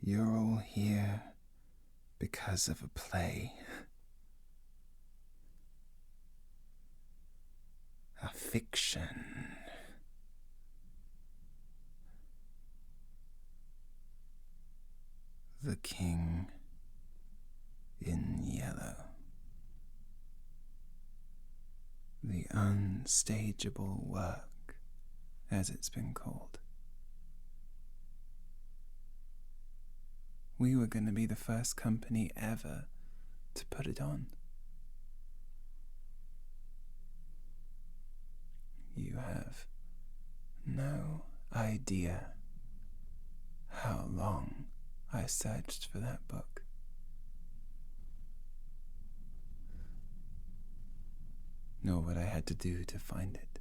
You're all here because of a play. A fiction. The King in Yellow. The unstageable work, as it's been called. We were going to be the first company ever to put it on. You have no idea how long I searched for that book. Nor what I had to do to find it.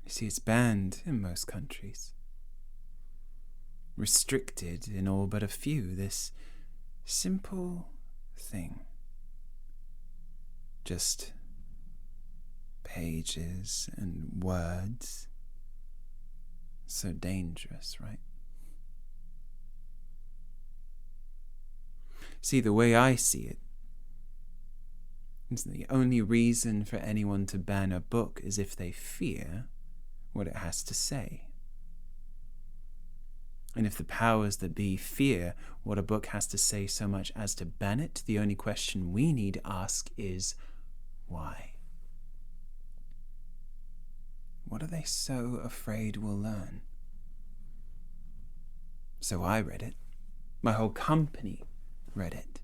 You see, it's banned in most countries. Restricted in all but a few, this simple thing. Just pages and words. So dangerous, right? See, the way I see it, is the only reason for anyone to ban a book is if they fear what it has to say. And if the powers that be fear what a book has to say so much as to ban it, the only question we need to ask is, why? What are they so afraid we'll learn? So I read it. My whole company read it.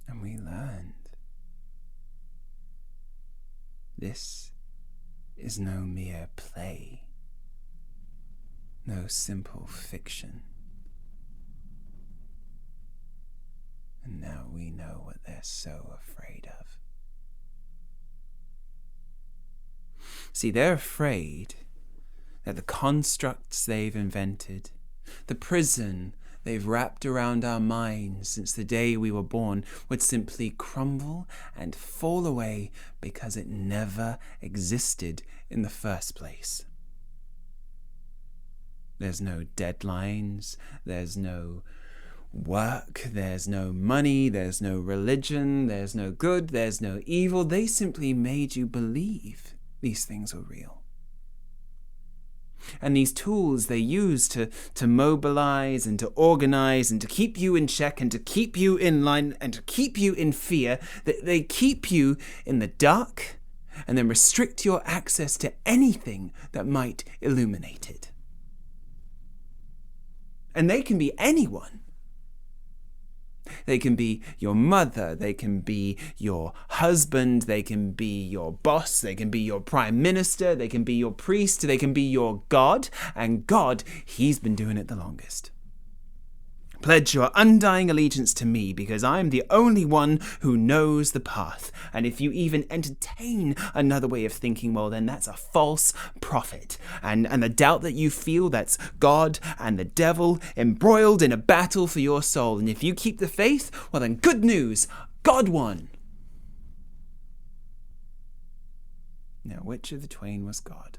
And we learned. This is no mere play. No simple fiction. And now we know what they're so afraid of. See, they're afraid that the constructs they've invented, the prison they've wrapped around our minds since the day we were born, would simply crumble and fall away because it never existed in the first place. There's no deadlines, there's no work, there's no money, there's no religion, there's no good, there's no evil. They simply made you believe these things were real. And these tools they use to mobilize and to organize and to keep you in check and to keep you in line and to keep you in fear, they keep you in the dark and then restrict your access to anything that might illuminate it. And they can be anyone. They can be your mother, they can be your husband, they can be your boss, they can be your prime minister, they can be your priest, they can be your God. And God, he's been doing it the longest. Pledge your undying allegiance to me, because I am the only one who knows the path. And if you even entertain another way of thinking, well, then that's a false prophet. And the doubt that you feel, that's God and the devil embroiled in a battle for your soul. And if you keep the faith, well, then good news, God won. Now, which of the twain was God?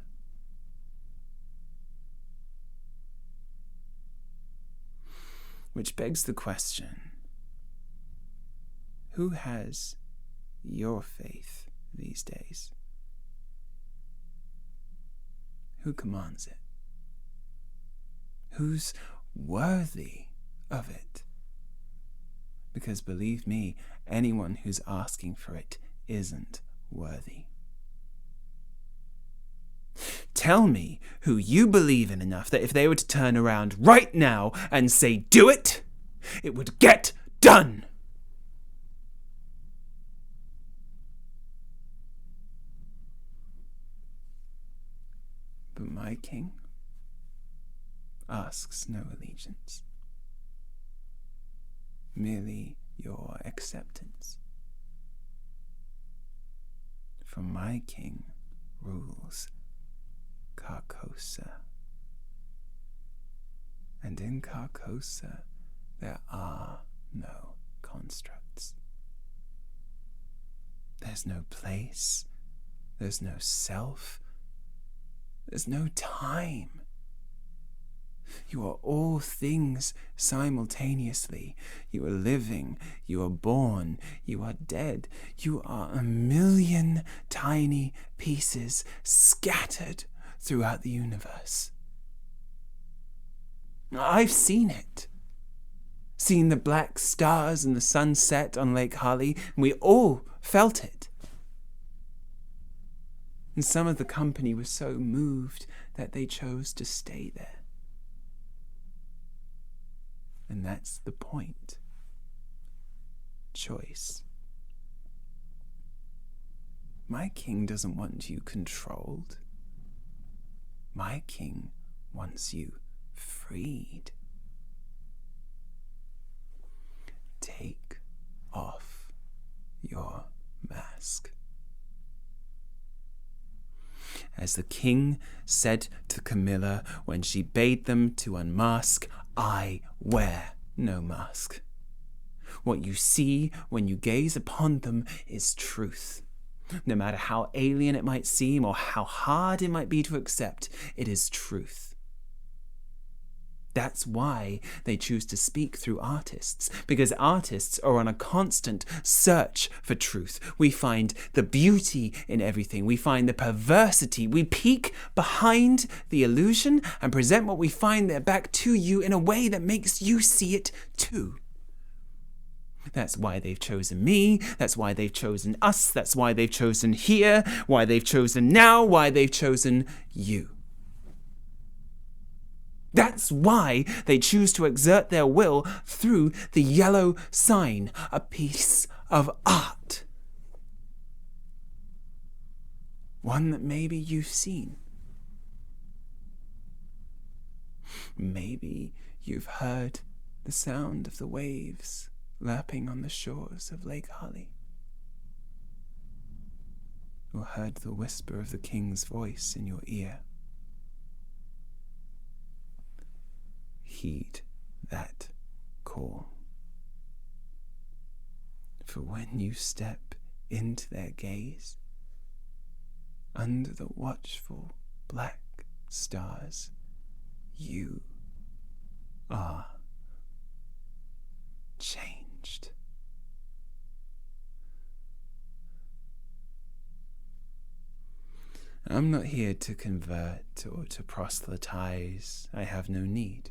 Which begs the question, who has your faith these days? Who commands it? Who's worthy of it? Because believe me, anyone who's asking for it isn't worthy. Tell me who you believe in enough that if they were to turn around right now and say, do it, it would get done. But my king asks no allegiance, merely your acceptance. For my king rules Carcosa. And in Carcosa there are no constructs. There's no place, there's no self, There's no time. You are all things simultaneously. You are living, you are born, you are dead. You are a million tiny pieces scattered throughout the universe. I've seen it. Seen the black stars and the sunset on Lake Harley, and we all felt it. And some of the company was so moved that they chose to stay there. And that's the point. Choice. My king doesn't want you controlled. My king wants you freed. Take off your mask. As the king said to Camilla when she bade them to unmask, I wear no mask. What you see when you gaze upon them is truth. No matter how alien it might seem or how hard it might be to accept, it is truth. That's why they choose to speak through artists, because artists are on a constant search for truth. We find the beauty in everything. We find the perversity. We peek behind the illusion and present what we find there back to you in a way that makes you see it too. That's why they've chosen me. That's why they've chosen us. That's why they've chosen here, why they've chosen now, why they've chosen you. That's why they choose to exert their will through the yellow sign, a piece of art. One that maybe you've seen. Maybe you've heard the sound of the waves lapping on the shores of Lake Harley. Or heard the whisper of the king's voice in your ear. Heed that call. For when you step into their gaze, under the watchful black stars, you are changed. I'm not here to convert or to proselytize. I have no need.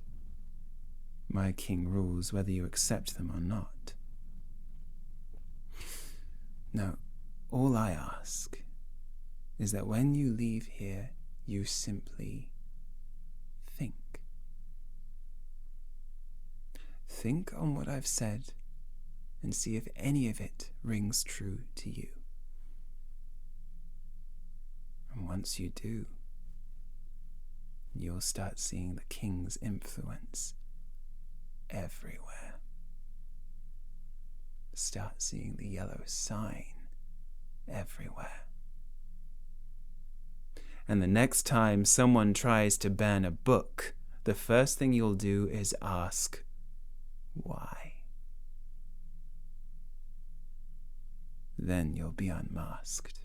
My king rules whether you accept them or not. No, all I ask is that when you leave here, you simply think. Think on what I've said and see if any of it rings true to you. And once you do, you'll start seeing the king's influence everywhere. Start seeing the yellow sign everywhere. And the next time someone tries to ban a book, the first thing you'll do is ask, why? Then you'll be unmasked.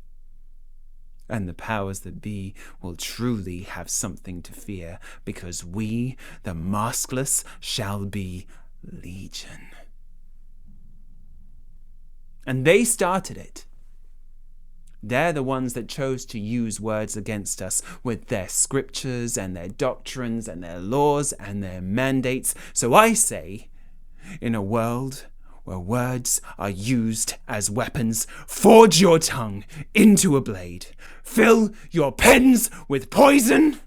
And the powers that be will truly have something to fear, because we, the maskless, shall be legion. And they started it. They're the ones that chose to use words against us with their scriptures and their doctrines and their laws and their mandates. So I say, in a world where words are used as weapons, forge your tongue into a blade. Fill your pens with poison,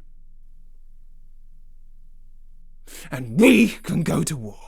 and we can go to war.